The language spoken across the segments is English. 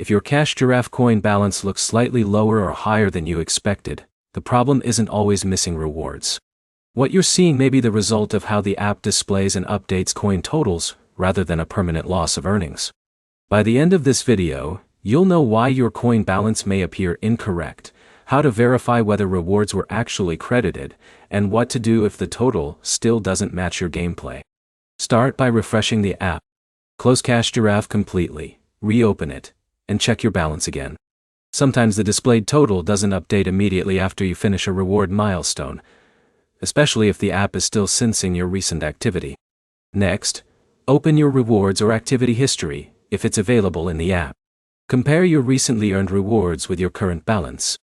If your Cash Giraffe coin balance looks slightly lower or higher than you expected, the problem isn't always missing rewards. What you're seeing may be the result of how the app displays and updates coin totals, rather than a permanent loss of earnings. By the end of this video, you'll know why your coin balance may appear incorrect, how to verify whether rewards were actually credited, and what to do if the total still doesn't match your gameplay. Start by refreshing the app. Close Cash Giraffe completely, reopen it, and check your balance again. Sometimes the displayed total doesn't update immediately after you finish a reward milestone, especially if the app is still sensing your recent activity. Next, open your rewards or activity history, if it's available in the app. Compare your recently earned rewards with your current balance.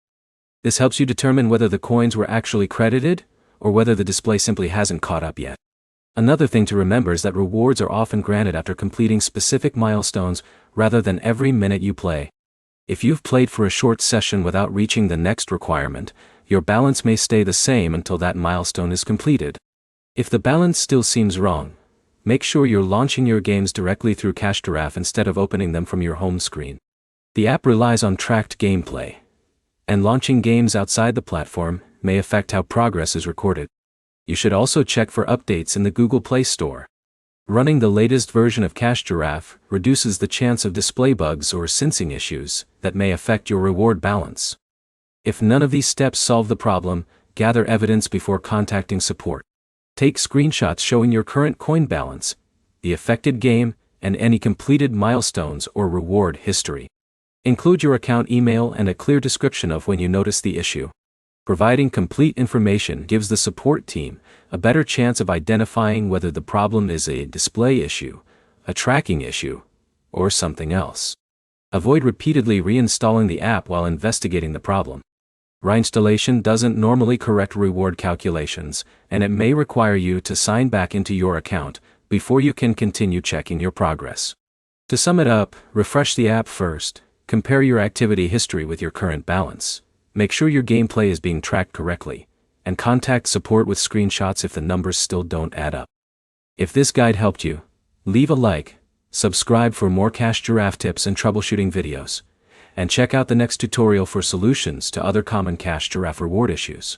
This helps you determine whether the coins were actually credited, or whether the display simply hasn't caught up yet. Another thing to remember is that rewards are often granted after completing specific milestones rather than every minute you play. If you've played for a short session without reaching the next requirement, your balance may stay the same until that milestone is completed. If the balance still seems wrong, make sure you're launching your games directly through Cash Giraffe instead of opening them from your home screen. The app relies on tracked gameplay, and launching games outside the platform may affect how progress is recorded. You should also check for updates in the Google Play Store. Running the latest version of Cash Giraffe reduces the chance of display bugs or sensing issues that may affect your reward balance. If none of these steps solve the problem, gather evidence before contacting support. Take screenshots showing your current coin balance, the affected game, and any completed milestones or reward history. Include your account email and a clear description of when you notice the issue. Providing complete information gives the support team a better chance of identifying whether the problem is a display issue, a tracking issue, or something else. Avoid repeatedly reinstalling the app while investigating the problem. Reinstallation doesn't normally correct reward calculations, and it may require you to sign back into your account before you can continue checking your progress. To sum it up, refresh the app first, compare your activity history with your current balance. Make sure your gameplay is being tracked correctly, and contact support with screenshots if the numbers still don't add up. If this guide helped you, leave a like, subscribe for more Cash Giraffe tips and troubleshooting videos, and check out the next tutorial for solutions to other common Cash Giraffe reward issues.